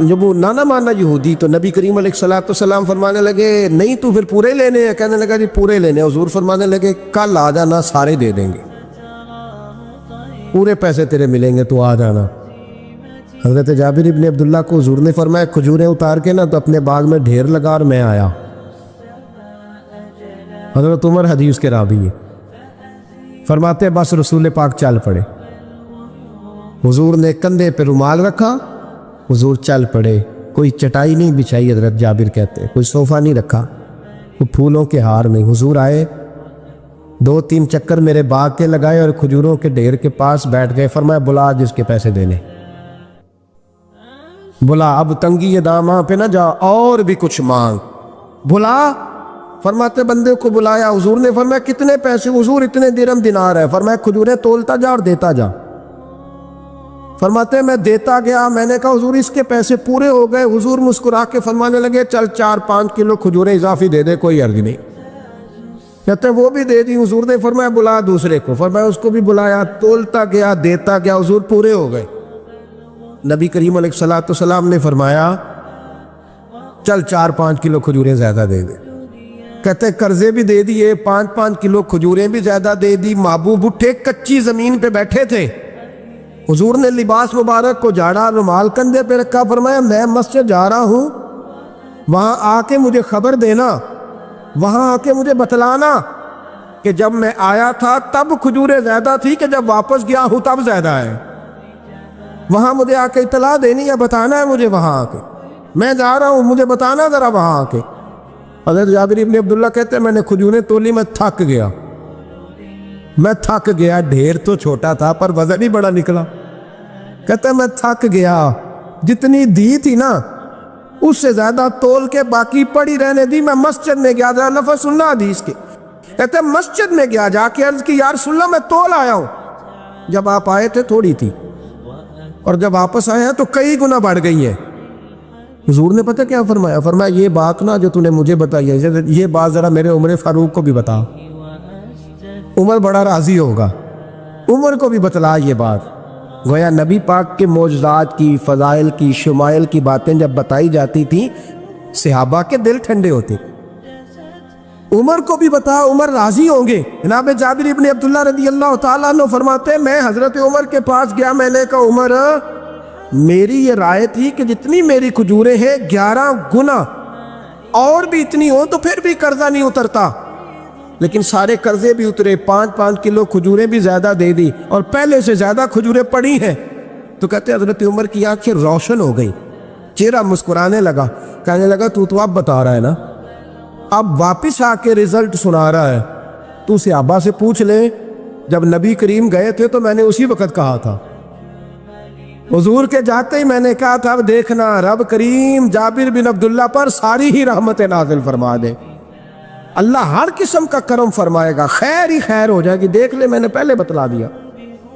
جب وہ نانا مانا یہودی تو نبی کریم علیہ الصلوۃ والسلام فرمانے لگے نہیں تو پھر پورے لینے ہیں؟ کہنے لگا جی پورے لینے ہیں۔ حضور فرمانے لگے کل آ جانا، سارے دے دیں گے، پورے پیسے تیرے ملیں گے، تو آ جانا۔ حضرت جابر ابن عبداللہ کو حضور نے فرمایا کھجوریں اتار کے نا تو اپنے باغ میں ڈھیر لگا اور میں آیا۔ حضرت عمر حدیث کے راوی ہے، فرماتے بس رسول پاک چل پڑے، حضور نے کندھے پہ رومال رکھا، حضور چل پڑے، کوئی چٹائی نہیں بچھائی، حضرت جابر کہتے ہیں کوئی صوفہ نہیں رکھا، وہ پھولوں کے ہار میں حضور آئے، 2-3 چکر میرے باغ کے لگائے اور کھجوروں کے ڈھیر کے پاس بیٹھ گئے۔ فرمایا بلا جس کے پیسے دینے، بلا، اب تنگی داماں پہ نہ جا، اور بھی کچھ مانگ، بلا۔ فرماتے بندے کو بلایا، حضور نے فرمایا کتنے پیسے؟ حضور اتنے درہم دینار ہے۔ فرمایا کھجوریں تولتا جا اور دیتا جا۔ فرماتے میں دیتا گیا، میں نے کہا حضور اس کے پیسے پورے ہو گئے۔ حضور مسکرا کے فرمانے لگے چل 4-5 کلو کھجوریں اضافی دے دے، کوئی عرض نہیں۔ کہتے ہیں وہ بھی دے دی۔ حضور نے فرمایا بلا دوسرے کو، فرمایا اس کو بھی بلایا، تولتا گیا، دیتا گیا، حضور پورے ہو گئے۔ نبی کریم علیہ الصلوۃ والسلام نے فرمایا چل 4-5 کلو کھجوریں زیادہ دے دے۔ کہتے ہیں قرضے بھی دے دیے، 5-5 کلو کھجوریں بھی زیادہ دے دی۔ محبوب اٹھے، کچی زمین پہ بیٹھے تھے، حضور نے لباس مبارک کو جھاڑا، رومال کندھے پہ رکھا، فرمایا میں مسجد جا رہا ہوں، وہاں آ کے مجھے خبر دینا، وہاں آ کے مجھے بتلانا کہ جب میں آیا تھا تب کھجوریں زیادہ تھی کہ جب واپس گیا ہوں تب زیادہ ہے۔ وہاں مجھے آ کے اطلاع دینی ہے، بتانا ہے مجھے، وہاں آ کے میں جا رہا ہوں، مجھے بتانا ذرا وہاں آ کے۔ حضرت جابر ابن عبداللہ کہتے ہیں میں نے کھجوریں تولی، میں تھک گیا، میں تھک گیا، ڈھیر تو چھوٹا تھا پر وزن ہی بڑا نکلا۔ کہتے ہیں میں تھک گیا، جتنی دی تھی نا اس سے زیادہ تول کے باقی پڑی رہنے دی۔ میں مسجد میں گیا، ذرا لفظ سننا حدیث کے، کہتے ہیں مسجد میں گیا، جا کے عرض کی یا رسول اللہ میں تول آیا ہوں، جب آپ آئے تھے تھوڑی تھی اور جب واپس آئے ہیں تو کئی گنا بڑھ گئی ہے۔ حضور نے پتہ کیا فرمایا؟ فرمایا یہ بات نا جو تو نے مجھے بتائی ہے، یہ بات ذرا میرے عمر فاروق کو بھی بتا، عمر بڑا راضی ہوگا، عمر کو بھی بتلا یہ بات۔ گویا نبی پاک کے معجزات کی، فضائل کی، شمائل کی باتیں جب بتائی جاتی تھیں صحابہ کے دل ٹھنڈے ہوتے۔ عمر کو بھی بتا، عمر راضی ہوں گے۔ جناب جابر ابن عبداللہ رضی اللہ تعالیٰ عنہ فرماتے میں حضرت عمر کے پاس گیا، میں نے کہا عمر میری یہ رائے تھی کہ جتنی میری کھجوریں ہیں 11 گنا اور بھی اتنی ہوں تو پھر بھی قرضہ نہیں اترتا، لیکن سارے قرضے بھی اترے، 5-5 کلو کھجوریں بھی زیادہ دے دی اور پہلے سے زیادہ کھجوریں پڑی ہیں۔ تو کہتے حضرت عمر کی آنکھیں روشن ہو گئی، چہرہ مسکرانے لگا، کہنے لگا تو اب بتا رہا ہے نا، اب واپس آ کے رزلٹ سنا رہا ہے، تو صحابہ سے پوچھ لے، جب نبی کریم گئے تھے تو میں نے اسی وقت کہا تھا، حضور کے جاتے ہی میں نے کہا تھا اب دیکھنا رب کریم جابر بن عبداللہ پر ساری ہی رحمت نازل فرما دے، اللہ ہر قسم کا کرم فرمائے گا، خیر ہی خیر ہو جائے گی، دیکھ لے میں نے پہلے بتلا دیا۔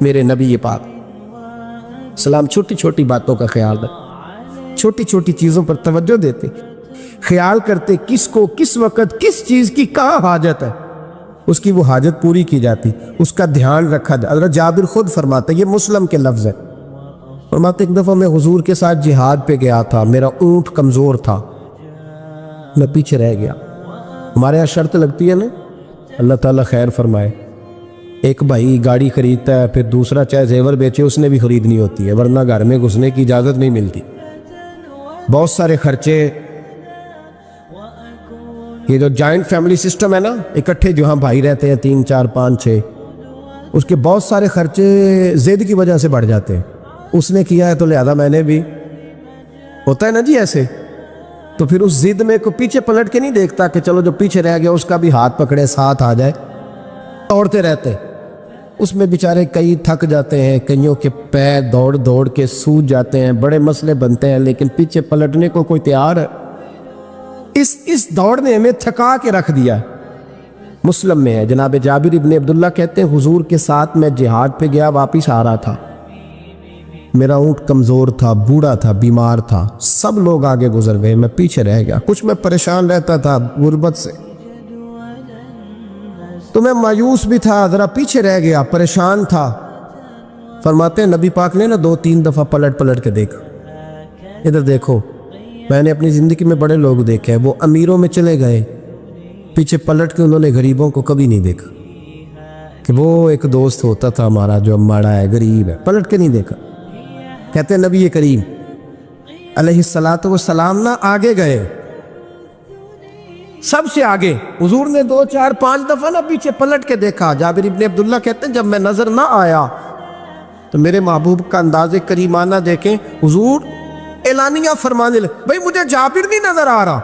میرے نبی پاک سلام چھوٹی چھوٹی باتوں کا خیال رکھ، چھوٹی چھوٹی چیزوں پر توجہ دیتے، خیال کرتے کس کو کس وقت کس چیز کی کہاں حاجت ہے، اس کی وہ حاجت پوری کی جاتی، اس کا دھیان رکھا جاتا۔ حضرت جابر خود فرماتے، یہ مسلم کے لفظ ہے، فرماتے ایک دفعہ میں حضور کے ساتھ جہاد پہ گیا تھا، میرا اونٹ کمزور تھا، میں پیچھے رہ گیا۔ ہمارے یہاں شرط لگتی ہے نا، اللہ تعالیٰ خیر فرمائے، ایک بھائی گاڑی خریدتا ہے، پھر دوسرا چاہے زیور بیچے اس نے بھی خریدنی ہوتی ہے، ورنہ گھر میں گھسنے کی اجازت نہیں ملتی، بہت سارے خرچے۔ یہ جو جوائنٹ فیملی سسٹم ہے نا، اکٹھے جہاں بھائی رہتے ہیں 3 4 5 6، اس کے بہت سارے خرچے ضد کی وجہ سے بڑھ جاتے ہیں، اس نے کیا ہے تو لہذا میں نے بھی، ہوتا ہے نا جی ایسے، تو پھر اس ضد میں کو پیچھے پلٹ کے نہیں دیکھتا کہ چلو جو پیچھے رہ گیا اس کا بھی ہاتھ پکڑے ساتھ آ جائے، دوڑتے رہتے، اس میں بیچارے کئی تھک جاتے ہیں، کئیوں کے پیر دوڑ دوڑ کے سوج جاتے ہیں، بڑے مسئلے بنتے ہیں، لیکن پیچھے پلٹنے کو کوئی تیار ہے؟ اس دوڑنے میں تھکا کے رکھ دیا۔ مسلم میں ہے، جناب جابر ابن عبداللہ کہتے ہیں حضور کے ساتھ میں جہاد پہ گیا، واپس آ رہا تھا، میرا اونٹ کمزور تھا، بوڑھا تھا، بیمار تھا، سب لوگ آگے گزر گئے، میں پیچھے رہ گیا، کچھ میں پریشان رہتا تھا غربت سے، تو میں مایوس بھی تھا، ذرا پیچھے رہ گیا، پریشان تھا۔ فرماتے ہیں نبی پاک نے نا 2-3 دفعہ پلٹ کے دیکھا، ادھر دیکھو، میں نے اپنی زندگی میں بڑے لوگ دیکھے ہیں، وہ امیروں میں چلے گئے، پیچھے پلٹ کے انہوں نے غریبوں کو کبھی نہیں دیکھا کہ وہ ایک دوست ہوتا تھا ہمارا جو ماڑا ہے، غریب ہے، پلٹ کے نہیں دیکھا۔ کہتے ہیں نبی کریم علیہ الصلاۃ والسلام نہ آگے گئے، سب سے آگے، حضور نے 2 4 5 دفعہ نہ پیچھے پلٹ کے دیکھا۔ جابر ابن عبداللہ کہتے ہیں جب میں نظر نہ آیا تو میرے محبوب کا انداز کریمانہ دیکھیں، حضور اعلانیہ فرمانے لگے، بھئی مجھے جابر نہیں نظر آ رہا۔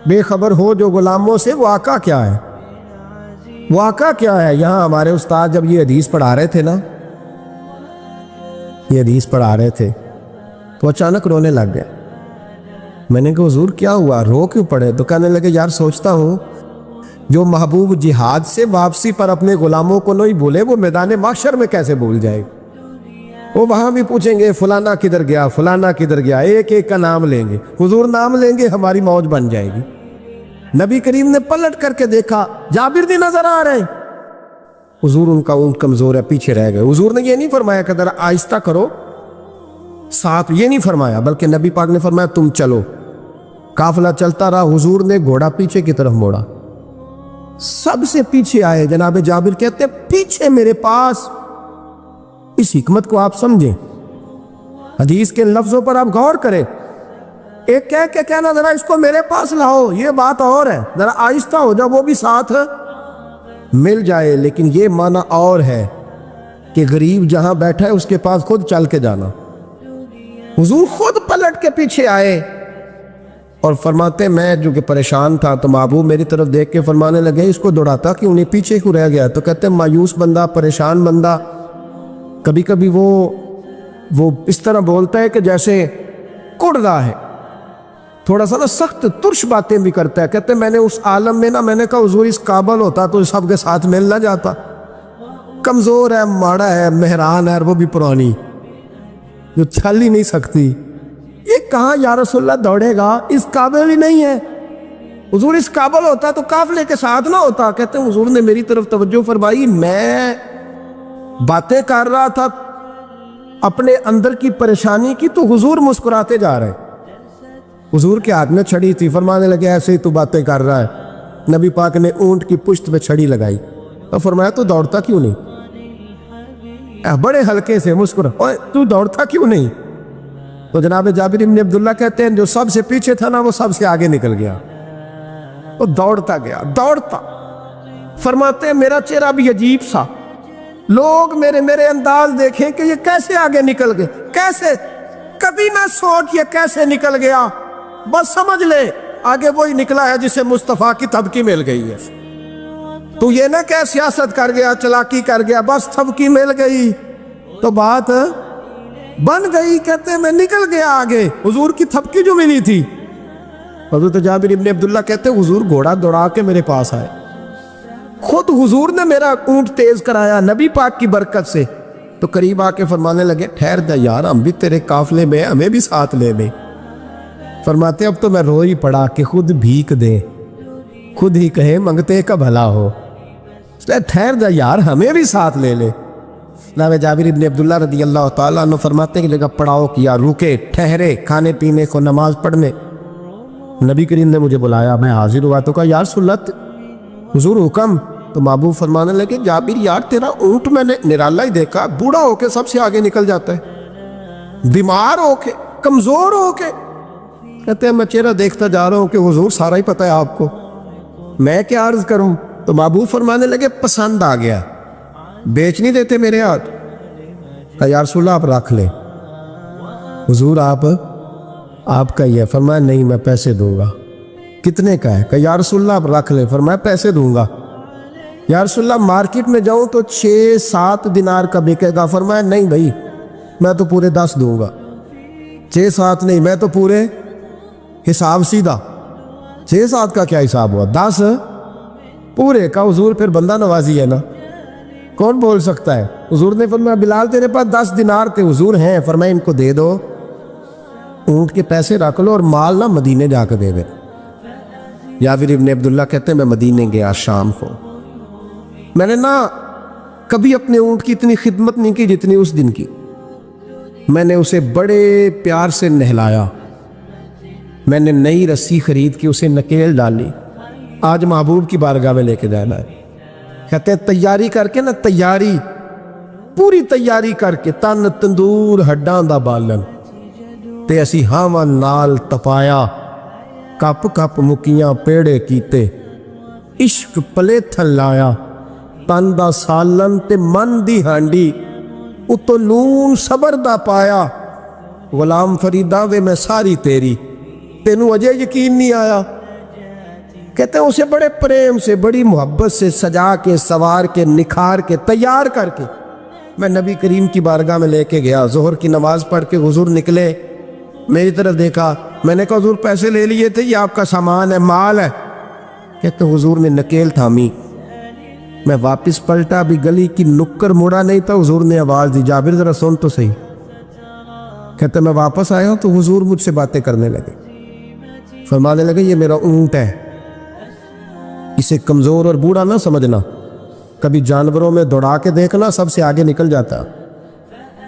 بے خبر ہو جو غلاموں سے، واقعہ کیا ہے؟ واقعہ کیا ہے؟ یہاں ہمارے استاد جب یہ حدیث پڑھا رہے تھے نا، یہ حدیث پڑھا رہے تھے تو اچانک رونے لگ گئے۔ میں نے کہا حضور کیا ہوا، رو کیوں پڑے؟ تو کہنے لگے یار سوچتا ہوں جو محبوب جہاد سے واپسی پر اپنے غلاموں کو نہیں بھولے، وہ میدان محشر میں کیسے بھول جائے؟ وہ وہاں بھی پوچھیں گے فلانا کدھر گیا، فلانا کدھر گیا، ایک ایک کا نام لیں گے، حضور نام لیں گے، ہماری موج بن جائے گی۔ نبی کریم نے پلٹ کر کے دیکھا، جابر نہیں نظر آ رہے، حضور ان کا اونٹ کمزور ہے، پیچھے رہ گئے۔ حضور نے یہ نہیں فرمایا کہ ذرا آہستہ کرو ساتھ، یہ نہیں فرمایا، بلکہ نبی پاک نے فرمایا تم چلو۔ قافلہ چلتا رہا، حضور نے گھوڑا پیچھے کی طرف موڑا، سب سے پیچھے آئے۔ جناب جابر کہتے ہیں پیچھے میرے پاس۔ اس حکمت کو آپ سمجھیں، حدیث کے لفظوں پر آپ غور کریں۔ ایک کہہ کے کہنا ذرا اس کو میرے پاس لاؤ، یہ بات اور ہے، ذرا آہستہ ہو جا، وہ بھی ساتھ مل جائے، لیکن یہ معنی اور ہے کہ غریب جہاں بیٹھا ہے اس کے پاس خود چل کے جانا۔ حضور خود پلٹ کے پیچھے آئے اور فرماتے میں جو کہ پریشان تھا تو محبوب میری طرف دیکھ کے فرمانے لگے اس کو دوڑاتا کیوں نہیں، پیچھے کیوں رہ گیا؟ تو کہتے ہیں مایوس بندہ، پریشان بندہ کبھی کبھی وہ اس طرح بولتا ہے کہ جیسے کڑ رہا ہے، تھوڑا سا نا سخت ترش باتیں بھی کرتا ہے۔ کہتے ہیں میں نے اس عالم میں نا، میں نے کہا حضور اس قابل ہوتا تو سب کے ساتھ مل نہ جاتا، کمزور ہے، ماڑا ہے، مہران ہے، اور وہ بھی پرانی جو چل ہی نہیں سکتی، یہ کہاں یا رسول اللہ دوڑے گا، اس قابل ہی نہیں ہے۔ حضور اس قابل ہوتا تو قافلے کے ساتھ نہ ہوتا۔ کہتے ہیں حضور نے میری طرف توجہ فرمائی، میں باتیں کر رہا تھا اپنے اندر کی پریشانی کی تو حضور مسکراتے جا رہے۔ حضور کے ہاتھ میں چھڑی تھی، فرمانے لگے ایسے ہی تو باتیں کر رہا ہے۔ نبی پاک نے اونٹ کی پشت پہ چھڑی لگائی اور فرمایا تو دوڑتا کیوں نہیں؟ بڑے ہلکے سے مسکرا، اوے تو دوڑتا کیوں نہیں؟ تو جناب جابر بن عبداللہ کہتے ہیں جو سب سے پیچھے تھا نا وہ سب سے آگے نکل گیا، وہ دوڑتا گیا، دوڑتا۔ فرماتے ہیں میرا چہرہ بھی عجیب سا، لوگ میرے انداز دیکھیں کہ یہ کیسے آگے نکل گئے، کیسے، کبھی نہ سوچ یہ کیسے نکل گیا، بس سمجھ لے آگے وہی نکلا ہے جسے مصطفیٰ کی تھبکی مل گئی ہے۔ تو یہ نہ کہ سیاست کر گیا، چلاکی کر گیا، بس تھبکی مل گئی تو بات بن گئی۔ کہتے ہیں میں نکل گیا آگے، حضور کی تھبکی جو ملی تھی۔ حضرت جابر بن عبداللہ کہتے ہیں حضور گھوڑا دوڑا کے میرے پاس آئے، خود حضور نے میرا اونٹ تیز کرایا نبی پاک کی برکت سے۔ تو قریب آ کے فرمانے لگے ٹھہر جا یار، ہم بھی تیرے قافلے میں، ہمیں بھی ساتھ لے لے۔ فرماتے اب تو میں رو ہی پڑا کہ خود بھیک دے، خود ہی کہے منگتے کا بھلا ہو، ٹھہر جا یار ہمیں بھی ساتھ لے لے۔ جناب جابر بن عبداللہ رضی اللہ تعالیٰ عنہ فرماتے ہیں کہ جگہ پڑاؤ کیا، رکے، ٹھہرے کھانے پینے کو، نماز پڑھنے۔ نبی کریم نے مجھے بلایا، میں حاضر ہوا تو کہا یا رسول اللہ حضور حکم؟ تو محبوب فرمانے لگے جابر یار تیرا اونٹ میں نے نرالا ہی دیکھا، بوڑھا ہو کے سب سے آگے نکل جاتا ہے، بیمار ہو کے، کمزور ہو کے۔ کہتے ہیں میں چہرہ دیکھتا جا رہا ہوں کہ حضور سارا ہی پتہ ہے آپ کو، میں کیا عرض کروں؟ تو محبوب فرمانے لگے پسند آ گیا، بیچ نہیں دیتے میرے ہاتھ؟ کہا یا رسول اللہ آپ رکھ لیں، حضور آپ کا ہی ہے۔ فرمایا نہیں میں پیسے دوں گا۔ کتنے کا ہے؟ کہا یا رسول اللہ آپ رکھ لیں۔ فرمایا پیسے دوں گا۔ یا رسول اللہ مارکیٹ میں جاؤں تو 6-7 دینار کا بکے گا۔ فرمایا نہیں بھائی میں تو پورے 10 دوں گا۔ 6-7 نہیں، میں تو پورے حساب سیدھا، 6-7 کا کیا حساب ہوا، 10 پورے کا۔ حضور پھر بندہ نوازی ہے نا، کون بول سکتا ہے؟ حضور نے فرمایا بلال تیرے پاس 10 دینار تھے؟ حضور ہیں۔ فرمایا ان کو دے دو، اونٹ کے پیسے رکھ لو اور مال نہ مدینے جا کے دے دے۔ جابر بن عبداللہ کہتے ہیں میں مدینے گیا شام کو، میں نے نہ کبھی اپنے اونٹ کی اتنی خدمت نہیں کی جتنی اس دن کی۔ میں نے اسے بڑے پیار سے نہلایا، میں نے نئی رسی خرید کے اسے نکیل ڈالی، آج محبوب کی بارگاہ میں لے کے جانا ہے۔ کہتے ہیں تیاری کر کے نا، تیاری پوری تیاری کر کے، تن تندور ہڈاں دا بالن تے اسی ہاواں نال تپایا، کپ کپ مکیاں پیڑے کیتے، عشق پلے تھن لایا، تن دا سالن تے من دی ہانڈی، اتو نون صبر دا پایا، غلام فریدا وے میں ساری تیری، تینوں اجے یقین نہیں آیا۔ کہتے ہیں اسے بڑے پریم سے، بڑی محبت سے سجا کے، سوار کے، نکھار کے، تیار کر کے میں نبی کریم کی بارگاہ میں لے کے گیا۔ ظہر کی نماز پڑھ کے حضور نکلے، میری طرف دیکھا، میں نے کہا حضور پیسے لے لیے تھے، یہ آپ کا سامان ہے، مال ہے؟ کہتے حضور نے نکیل تھامی، میں واپس پلٹا، ابھی گلی کی نکر مڑا نہیں تھا، حضور نے آواز دی، جابر ذرا سن تو صحیح۔ کہتے میں واپس آیا ہوں تو حضور مجھ سے باتیں کرنے لگے، فرمانے لگے یہ میرا اونٹ ہے، اسے کمزور اور بوڑھا نہ سمجھنا، کبھی جانوروں میں دوڑا کے دیکھنا، سب سے آگے نکل جاتا۔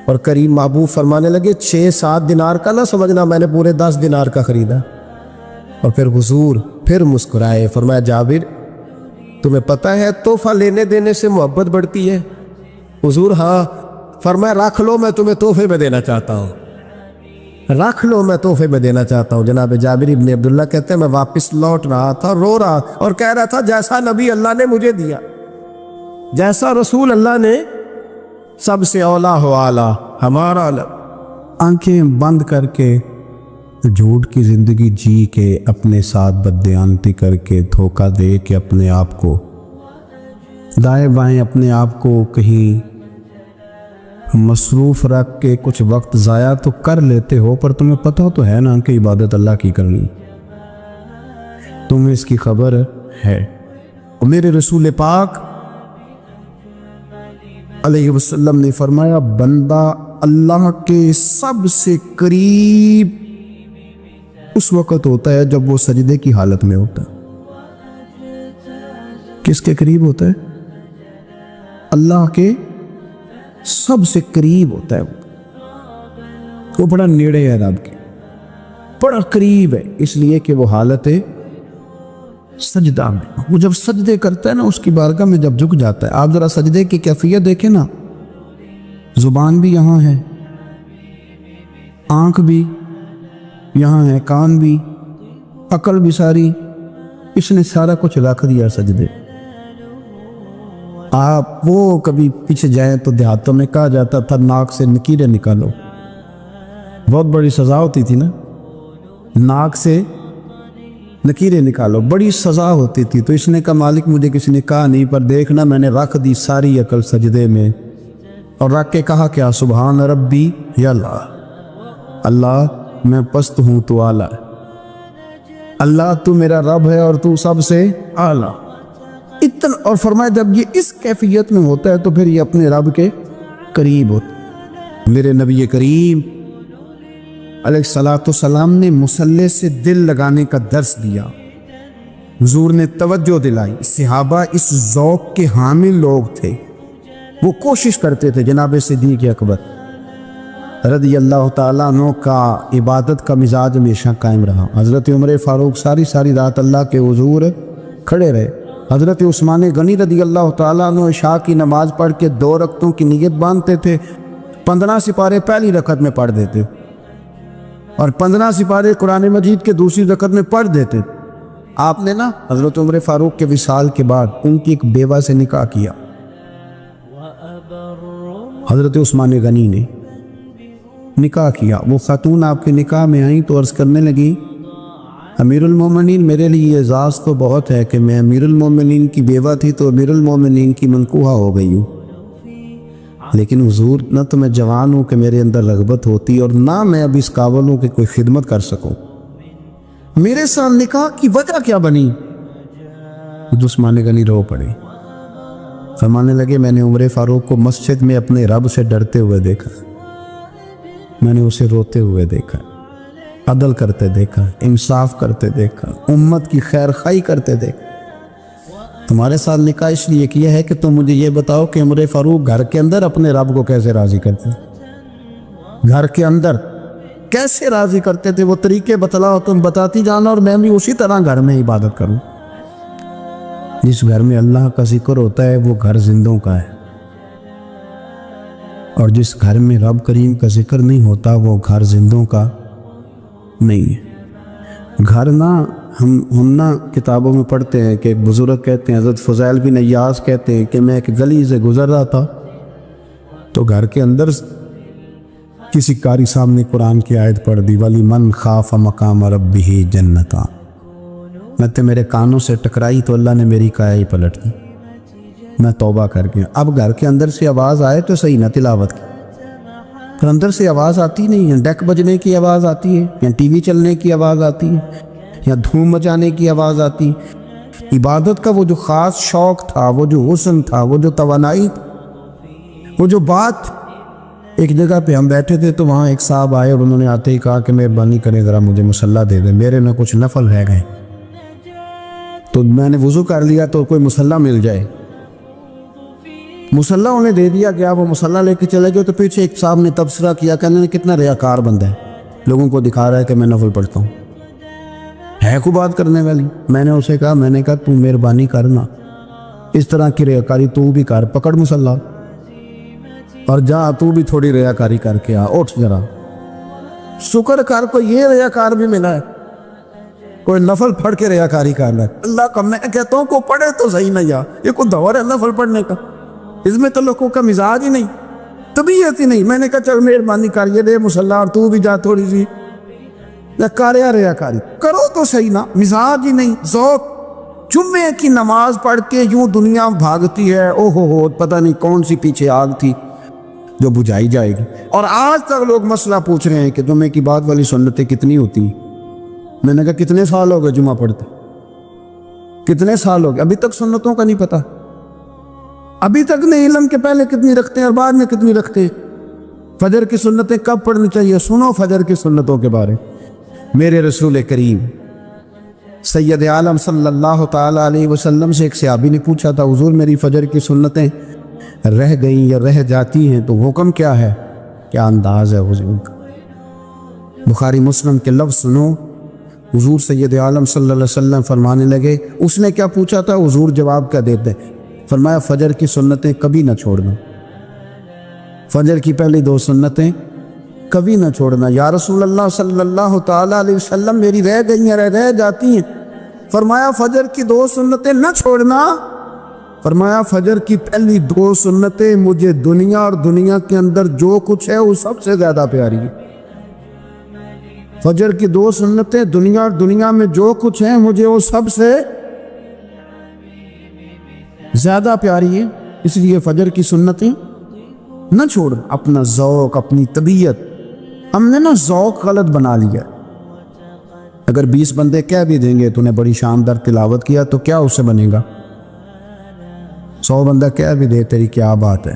اور کریم محبوب فرمانے لگے 6-7 دینار کا نہ سمجھنا، میں نے پورے 10 دینار کا خریدا۔ اور پھر حضور پھر مسکرائے، فرمایا جابر تمہیں پتہ ہے تحفہ لینے دینے سے محبت بڑھتی ہے؟ حضور ہاں۔ فرمایا رکھ لو، میں تمہیں تحفے میں دینا چاہتا ہوں، رکھ لو، میں تحفے میں دینا چاہتا ہوں۔ جناب جابر ابن عبداللہ کہتے ہیں میں واپس لوٹ رہا تھا، رو رہا اور کہہ رہا تھا جیسا نبی اللہ نے مجھے دیا، جیسا رسول اللہ نے، سب سے اولا ہو اعلیٰ ہمارا علم۔ آنکھیں بند کر کے جھوٹ کی زندگی جی کے، اپنے ساتھ بددیانتی کر کے، دھوکہ دے کے اپنے آپ کو، دائیں بائیں اپنے آپ کو کہیں مصروف رکھ کے کچھ وقت ضائع تو کر لیتے ہو، پر تمہیں پتہ تو ہے نا کہ عبادت اللہ کی کرنی، تمہیں اس کی خبر ہے۔ اور میرے رسول پاک علیہ وسلم نے فرمایا بندہ اللہ کے سب سے قریب اس وقت ہوتا ہے جب وہ سجدے کی حالت میں ہوتا ہے۔ کس کے قریب ہوتا ہے؟ اللہ کے سب سے قریب ہوتا ہے، وہ بڑا نیڑے ہے رب کے، بڑا قریب ہے، اس لیے کہ وہ حالت ہے سجدہ میں، وہ جب سجدے کرتا ہے نا، اس کی بارگاہ میں جب جھک جاتا ہے۔ آپ ذرا سجدے کی کیفیت دیکھیں نا، زبان بھی یہاں ہے، آنکھ بھی یہاں ہے، کان بھی، عقل بھی ساری، اس نے سارا کچھ رکھ دیا سجدے۔ آپ وہ کبھی پیچھے جائیں تو دیہاتوں میں کہا جاتا تھا ناک سے نکیریں نکالو، بہت بڑی سزا ہوتی تھی نا، ناک سے نکیریں نکالو، بڑی سزا ہوتی تھی۔ تو اس نے کہا مالک مجھے کسی نے کہا نہیں، پر دیکھنا میں نے رکھ دی ساری عقل سجدے میں، اور رکھ کے کہا کیا؟ سبحان ربی یا اللہ، اللہ میں پست ہوں تو اعلیٰ ہے، اللہ تو میرا رب ہے اور تو سب سے اعلیٰ اتنا۔ اور فرمایا جب یہ اس کیفیت میں ہوتا ہے تو پھر یہ اپنے رب کے قریب ہوتا ہے۔ میرے نبی کریم علیہ الصلوۃ والسلام نے مصلی سے دل لگانے کا درس دیا، حضور نے توجہ دلائی، صحابہ اس ذوق کے حامل لوگ تھے، وہ کوشش کرتے تھے۔ جناب صدیق اکبر رضی اللہ تعالیٰ عنہ کا عبادت کا مزاج ہمیشہ قائم رہا۔ حضرت عمر فاروق ساری رات اللہ کے حضور کھڑے رہے۔ حضرت عثمان غنی رضی اللہ تعالیٰ عنہ عشاء کی نماز پڑھ کے 2 رکعتوں کی نیت باندھتے تھے، 15 سپارے پہلی رکعت میں پڑھ دیتے اور 15 سپارے قرآن مجید کے دوسری رکعت میں پڑھ دیتے۔ آپ نے نا حضرت عمر فاروق کے وصال کے بعد ان کی ایک بیوہ سے نکاح کیا، حضرت عثمان غنی نے نکاح کیا۔ وہ خاتون آپ کے نکاح میں آئیں تو عرض کرنے لگی امیر المومنین میرے لیے اعزاز تو بہت ہے کہ میں امیر المومنین کی بیوہ تھی تو امیر المومنین کی منکوحہ ہو گئی ہوں، لیکن حضور نہ تو میں جوان ہوں کہ میرے اندر رغبت ہوتی اور نہ میں اب اس قابل ہوں کہ کوئی خدمت کر سکوں، میرے ساتھ نکاح کی وجہ کیا بنی؟ عثمان غنی رو پڑے، فرمانے لگے میں نے عمر فاروق کو مسجد میں اپنے رب سے ڈرتے ہوئے دیکھا، میں نے اسے روتے ہوئے دیکھا، عدل کرتے دیکھا، انصاف کرتے دیکھا، امت کی خیر خواہی کرتے دیکھا۔ تمہارے ساتھ نکاح اس لیے کیا ہے کہ تم مجھے یہ بتاؤ کہ عمر فاروق گھر کے اندر اپنے رب کو کیسے راضی کرتے ہیں۔ گھر کے اندر کیسے راضی کرتے تھے، وہ طریقے بتلاؤ، تم بتاتی جانا اور میں بھی اسی طرح گھر میں عبادت کروں۔ جس گھر میں اللہ کا ذکر ہوتا ہے وہ گھر زندوں کا ہے، اور جس گھر میں رب کریم کا ذکر نہیں ہوتا وہ گھر زندوں کا نہیں ہے۔ گھر نہ ہم نہ کتابوں میں پڑھتے ہیں کہ ایک بزرگ کہتے ہیں، حضرت فضیل بن ایاز کہتے ہیں کہ میں ایک گلی سے گزر رہا تھا تو گھر کے اندر کسی قاری صاحب نے قرآن کی آیت پڑھ دی، وَلِمَنْ خَافَ مَقَامَ رَبِّهِ جَنَّتَانِ۔ میں تو میرے کانوں سے ٹکرائی تو اللہ نے میری کایا ہی پلٹ دی، میں توبہ کر گیا۔ اب گھر کے اندر سے آواز آئے تو صحیح نہ تلاوت کی، پھر اندر سے آواز آتی نہیں ہے، ڈیک بجنے کی آواز آتی ہے، یا ٹی وی چلنے کی آواز آتی ہے، یا دھوم مچانے کی آواز آتی۔ عبادت کا وہ جو خاص شوق تھا، وہ جو حسن تھا، وہ جو توانائی، وہ جو بات۔ ایک جگہ پہ ہم بیٹھے تھے تو وہاں ایک صاحب آئے اور انہوں نے آتے ہی کہا کہ مہربانی کریں ذرا مجھے مصلی دے دیں، میرے میں کچھ نفل رہ گئے۔ تو میں نے وضو کر لیا تو کوئی مصلی مل جائے، مصلی انہیں دے دیا گیا، وہ مصلی لے کے چلے گئے۔ تو پیچھے ایک صاحب نے تبصرہ کیا، کہنے نے کتنا ریاکار بندہ ہے، لوگوں کو دکھا رہا ہے کہ میں نفل پڑھتا ہوں، ہے کو بات کرنے والی۔ میں نے اسے کہا، میں نے کہا تو مہربانی کرنا، اس طرح کی ریاکاری تو بھی کر، پکڑ مصلی اور جا تو بھی تھوڑی ریاکاری کر کے آ، اٹھ ذرا شکر کر، کوئی یہ ریاکار بھی ملا ہے، کوئی نفل پڑھ کے ریاکاری کر رہا ہے۔ اللہ کا میں کہتا ہوں کو پڑھے تو صحیح نہ، یا یہ کوئی دور ہے نفل پڑھنے کا؟ اس میں تو لوگوں کا مزاج ہی نہیں، طبیعت ہی نہیں۔ میں نے کہا چل مہربانی کر یہ دے مصلی اور تو بھی جا تھوڑی سی ریاکاری کرو تو صحیح نا، مزاج ہی نہیں، ذوق۔ جمعے کی نماز پڑھ کے یوں دنیا بھاگتی ہے، او ہو پتہ نہیں کون سی پیچھے آگ تھی جو بجھائی جائے گی۔ اور آج تک لوگ مسئلہ پوچھ رہے ہیں کہ جمعے کی بعد والی سنتیں کتنی ہوتی ہیں۔ میں نے کہا کتنے سال ہو گئے جمعہ پڑھتے، کتنے سال ہو گئے، ابھی تک سنتوں کا نہیں پتہ، ابھی تک نہیں علم کے پہلے کتنی رکھتے ہیں اور بعد میں کتنی رکھتے ہیں۔ فجر کی سنتیں کب پڑھنی چاہیے؟ سنو فجر کی سنتوں کے بارے۔ میرے رسول کریم سید عالم صلی اللہ تعالیٰ علیہ وسلم سے ایک صحابی نے پوچھا تھا، حضور میری فجر کی سنتیں رہ گئیں یا رہ جاتی ہیں تو حکم کیا ہے؟ کیا انداز ہے حضور کا؟ بخاری مسلم کے لفظ سنو، حضور سید عالم صلی اللہ علیہ وسلم فرمانے لگے، اس نے کیا پوچھا تھا؟ حضور جواب کیا دیتے؟ فرمایا فجر کی سنتیں کبھی نہ چھوڑنا، فجر کی پہلی 2 سنتیں کبھی نہ چھوڑنا۔ یا رسول اللہ صلی اللہ تعالیٰ علیہ وسلم میری رہ گئی ہیں، رہ جاتی ہیں۔ فرمایا فجر کی 2 سنتیں نہ چھوڑنا، فرمایا فجر کی پہلی 2 سنتیں مجھے دنیا اور دنیا کے اندر جو کچھ ہے وہ سب سے زیادہ پیاری ہے۔ فجر کی 2 سنتیں دنیا اور دنیا میں جو کچھ ہے مجھے وہ سب سے زیادہ پیاری ہے، اس لیے فجر کی سنتیں نہ چھوڑ۔ اپنا ذوق، اپنی طبیعت، ہم نے نا ذوق غلط بنا لیا۔ اگر 20 بندے کہہ بھی دیں گے تو نے بڑی شاندار تلاوت کیا تو کیا اس سے بنے گا؟ 100 بندہ کہہ بھی دے تیری کیا بات ہے،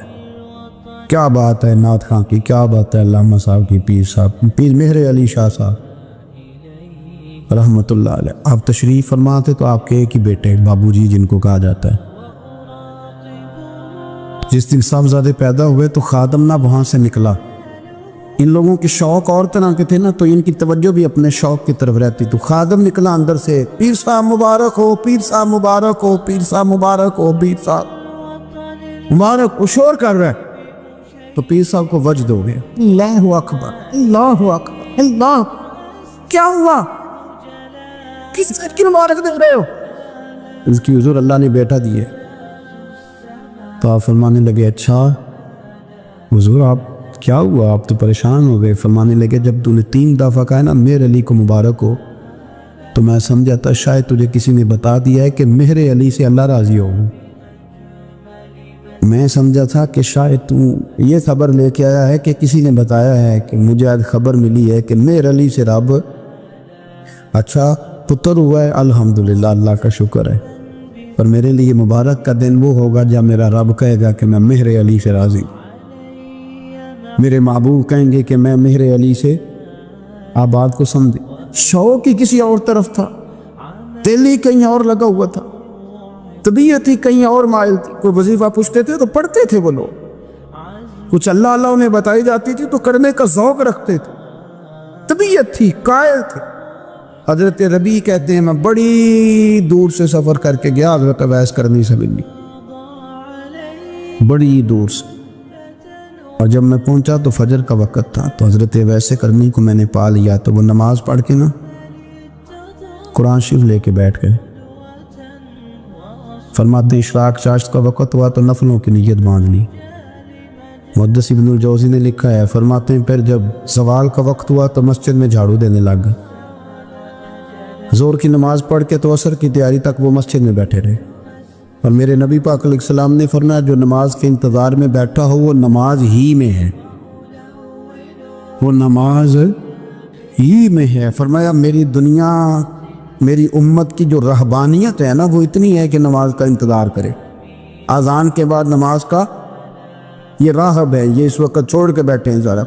کیا بات ہے نعت خاں کی، کیا بات ہے علامہ صاحب کی، پیر صاحب، پیر مہر علی شاہ صاحب رحمۃ اللہ علیہ۔ آپ تشریف فرماتے تو آپ کے ایک ہی بیٹے بابو جی جن کو کہا جاتا ہے، جس دن صاحبزادے پیدا ہوئے تو خادم نہ وہاں سے نکلا۔ ان لوگوں کے شوق اور طرح کے تھے نا، تو ان کی توجہ بھی اپنے شوق کی طرف رہتی۔ تو خادم نکلا اندر سے، پیر صاحب مبارک ہو، پیر صاحب مبارک ہو، پیر صاحب مبارک ہو، پیر صاحب مبارک، شور کر رہا ہے۔ تو پیر صاحب کو وجد ہو گیا، اللہ اکبر، اللہ اکبر، اللہ، کیا ہوا؟ کس چیز کی مبارک دے رہے ہو؟ اس کی حضور اللہ نے بیٹا دیے۔ تو آپ فرمانے لگے اچھا حضور آپ کیا ہوا، آپ تو پریشان ہو گئے۔ فرمانے لگے جب تو نے 3 دفعہ کہا نا مہر علی کو مبارک ہو تو میں سمجھا تھا شاید تجھے کسی نے بتا دیا ہے کہ مہر علی سے اللہ راضی ہو۔ میں سمجھا تھا کہ شاید تو یہ خبر لے کے آیا ہے کہ کسی نے بتایا ہے کہ مجھے آج خبر ملی ہے کہ مہر علی سے رب اچھا پتر ہوا ہے، الحمدللہ اللہ کا شکر ہے۔ پر میرے لیے مبارک کا دن وہ ہوگا جب میرا رب کہے گا کہ میں مہر علی سے راضی، میرے محبوب کہیں گے کہ میں مہر علی سے، آپ بات کو سمجھے۔ شوق ہی کسی اور طرف تھا، دل ہی کہیں اور لگا ہوا تھا، طبیعت ہی کہیں اور مائل تھی۔ کوئی وظیفہ پوچھتے تھے تو پڑھتے تھے وہ لوگ، کچھ اللہ اللہ انہیں بتائی جاتی تھی تو کرنے کا ذوق رکھتے تھے، طبیعت تھی، قائل تھے۔ حضرت ربیع کہتے ہیں میں بڑی دور سے سفر کر کے گیا حضرت اویس کرنی سے ملنی، بڑی دور سے، اور جب میں پہنچا تو فجر کا وقت تھا، تو حضرت اویس کرنی کو میں نے پا لیا، تو وہ نماز پڑھ کے نا قرآن شریف لے کے بیٹھ گئے۔ فرماتے ہیں اشراق چاشت کا وقت ہوا تو نفلوں کی نیت باندھ لی۔ محدث ابن الجوزی نے لکھا ہے، فرماتے ہیں پھر جب زوال کا وقت ہوا تو مسجد میں جھاڑو دینے لگ گئے۔ زور کی نماز پڑھ کے تو عصر کی تیاری تک وہ مسجد میں بیٹھے رہے، اور میرے نبی پاک علیہ السلام نے فرمایا جو نماز کے انتظار میں بیٹھا ہو وہ نماز ہی میں ہے، وہ نماز ہی میں ہے۔ فرمایا میری دنیا، میری امت کی جو رہبانیت ہے نا وہ اتنی ہے کہ نماز کا انتظار کرے، اذان کے بعد نماز کا یہ راہب ہے، یہ اس وقت چھوڑ کے بیٹھے ہیں ذرا۔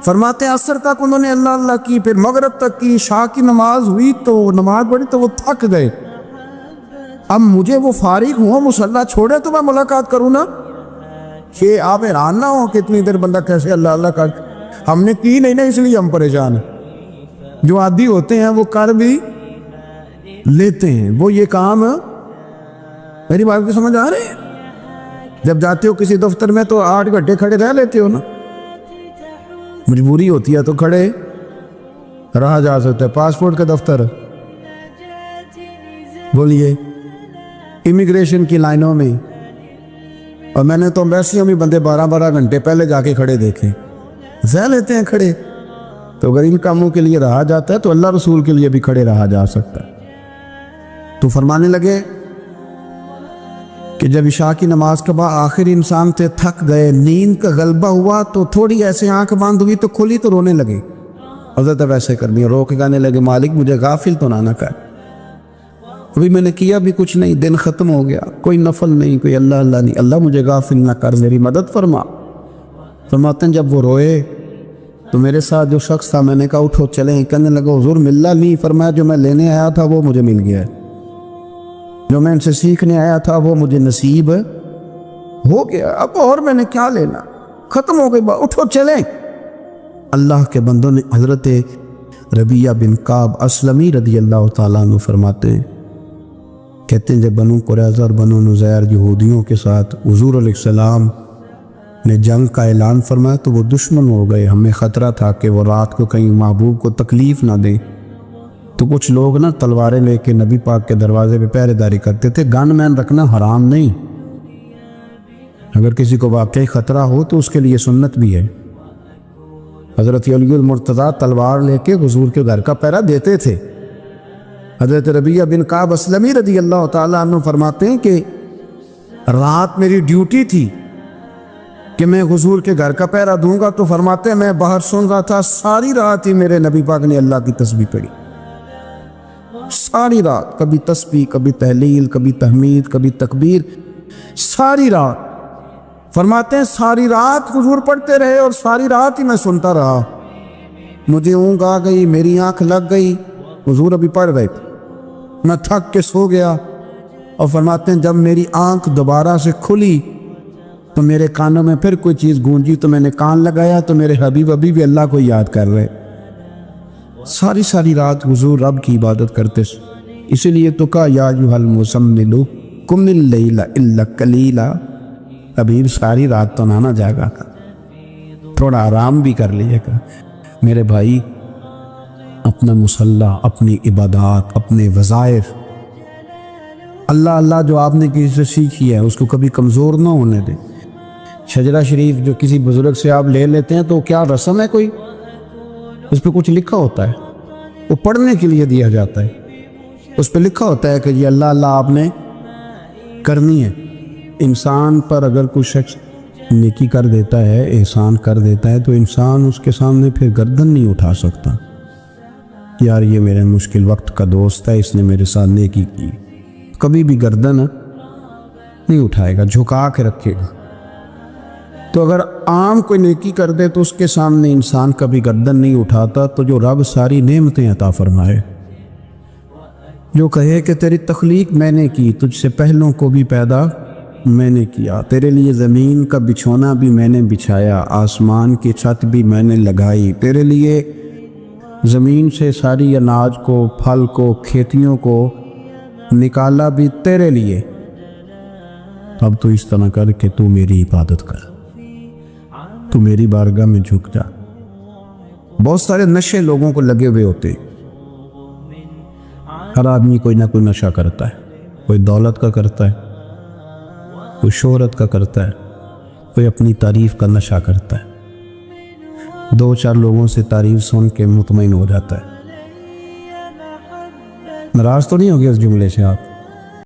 فرماتے ہیں عصر تک انہوں نے اللہ اللہ کی، پھر مغرب تک کی، عشاء کی نماز ہوئی تو نماز پڑھی تو وہ تھک گئے۔ اب مجھے وہ فارغ ہوں، مصلی چھوڑے تو میں ملاقات کروں نا، کہ آپ حیران نہ ہو کہ اتنی دیر بندہ کیسے اللہ اللہ کر، ہم نے کی نہیں نا اس لیے ہم پریشان ہیں۔ جو عادی ہوتے ہیں وہ کر بھی لیتے ہیں، وہ یہ کام، میری بات کو سمجھ آ رہی ہے؟ جب جاتے ہو کسی دفتر میں تو 8 گھنٹے کھڑے رہ لیتے ہو نا، مجبوری ہوتی ہے تو کھڑے رہا جا سکتا ہے۔ پاسپورٹ کا دفتر، بولیے امیگریشن کی لائنوں میں، اور میں نے تو ایمبیسیوں میں بندے 12 گھنٹے پہلے جا کے کھڑے دیکھے، رہ لیتے ہیں کھڑے۔ تو اگر ان کاموں کے لیے رہا جاتا ہے تو اللہ رسول کے لیے بھی کھڑے رہا جا سکتا ہے۔ تو فرمانے لگے کہ جب عشاء کی نماز کے بعد آخر انسان تھے، تھک گئے، نیند کا غلبہ ہوا تو تھوڑی ایسے آنکھ بند ہوئی تو کھلی تو رونے لگے۔ حضرت ویسے کرنی رو کے گانے لگے مالک مجھے غافل تو نہ کر، ابھی میں نے کیا بھی کچھ نہیں، دن ختم ہو گیا، کوئی نفل نہیں، کوئی اللہ اللہ نہیں، اللہ مجھے غافل نہ کر، میری مدد فرما۔ فرماتے ہیں جب وہ روئے تو میرے ساتھ جو شخص تھا میں نے کہا اٹھو چلیں، کہنے لگا حضور ملا نہیں، فرمایا جو میں لینے آیا تھا وہ مجھے مل گیا ہے، جو میں ان سے سیکھنے آیا تھا وہ مجھے نصیب ہو گیا، اب اور میں نے کیا لینا، ختم ہو گئی بات، اٹھو چلیں۔ اللہ کے بندوں نے حضرت ربیعہ بن کعب اسلمی رضی اللہ تعالیٰ عنہ فرماتے ہیں، کہتے ہیں جب بنو قریظہ اور بنو نذیر یہودیوں کے ساتھ حضور علیہ السلام نے جنگ کا اعلان فرمایا تو وہ دشمن ہو گئے، ہمیں خطرہ تھا کہ وہ رات کو کہیں محبوب کو تکلیف نہ دیں، تو کچھ لوگ نا تلواریں لے کے نبی پاک کے دروازے پہ پہرے داری کرتے تھے۔ گن مین رکھنا حرام نہیں، اگر کسی کو واقعی خطرہ ہو تو اس کے لیے سنت بھی ہے۔ حضرت علی المرتضیٰ تلوار لے کے حضور کے گھر کا پہرا دیتے تھے۔ حضرت ربیعہ بن کعب اسلمی رضی اللہ تعالیٰ عنہ فرماتے ہیں کہ رات میری ڈیوٹی تھی کہ میں حضور کے گھر کا پہرا دوں گا، تو فرماتے ہیں میں باہر سن رہا تھا، ساری رات ہی میرے نبی پاک نے اللہ کی تسبیح پڑھی، ساری رات، کبھی تسبیح، کبھی تہلیل، کبھی تحمید، کبھی تکبیر، ساری رات۔ فرماتے ہیں ساری رات حضور پڑھتے رہے اور ساری رات ہی میں سنتا رہا، مجھے اونگ آ گئی، میری آنکھ لگ گئی، حضور ابھی پڑھ رہے تھے، میں تھک کے سو گیا۔ اور فرماتے ہیں جب میری آنکھ دوبارہ سے کھلی تو میرے کانوں میں پھر کوئی چیز گونجی، تو میں نے کان لگایا تو میرے حبیب ابھی بھی اللہ کو یاد کر رہے، ساری رات حضور رب کی عبادت کرتے۔ اسی لیے تو کہا یا ایھا المزمل قم اللیل الا قلیلا، حبیب ساری رات تو نہ جاگا کر، تھوڑا آرام بھی کر لیے گا۔ میرے بھائی اپنا مصلی، اپنی عبادات، اپنے وظائف، اللہ اللہ جو آپ نے کسی سے سیکھی ہے اس کو کبھی کمزور نہ ہونے دیں۔ شجرہ شریف جو کسی بزرگ سے آپ لے لیتے ہیں تو کیا رسم ہے کوئی؟ اس پہ کچھ لکھا ہوتا ہے، وہ پڑھنے کے لیے دیا جاتا ہے، اس پہ لکھا ہوتا ہے کہ یہ اللہ اللہ آپ نے کرنی ہے۔ انسان پر اگر کوئی شخص نیکی کر دیتا ہے، احسان کر دیتا ہے، تو انسان اس کے سامنے پھر گردن نہیں اٹھا سکتا، یار یہ میرے مشکل وقت کا دوست ہے، اس نے میرے ساتھ نیکی کی، کبھی بھی گردن نہیں اٹھائے گا، جھکا کے رکھے گا۔ تو اگر عام کوئی نیکی کر دے تو اس کے سامنے انسان کبھی گردن نہیں اٹھاتا، تو جو رب ساری نعمتیں عطا فرمائے، جو کہے کہ تیری تخلیق میں نے کی، تجھ سے پہلوں کو بھی پیدا میں نے کیا، تیرے لیے زمین کا بچھونا بھی میں نے بچھایا، آسمان کی چھت بھی میں نے لگائی، تیرے لیے زمین سے ساری اناج کو، پھل کو، کھیتیوں کو نکالا بھی تیرے لیے۔ اب تو اس طرح کر کہ تو میری عبادت کر، تو میری بارگاہ میں جھک جا۔ بہت سارے نشے لوگوں کو لگے ہوئے ہوتے، ہر آدمی کوئی نہ کوئی نشہ کرتا ہے، کوئی دولت کا کرتا ہے، کوئی شہرت کا کرتا ہے، کوئی اپنی تعریف کا نشہ کرتا ہے، دو چار لوگوں سے تعریف سن کے مطمئن ہو جاتا ہے۔ ناراض تو نہیں ہو گیا اس جملے سے آپ؟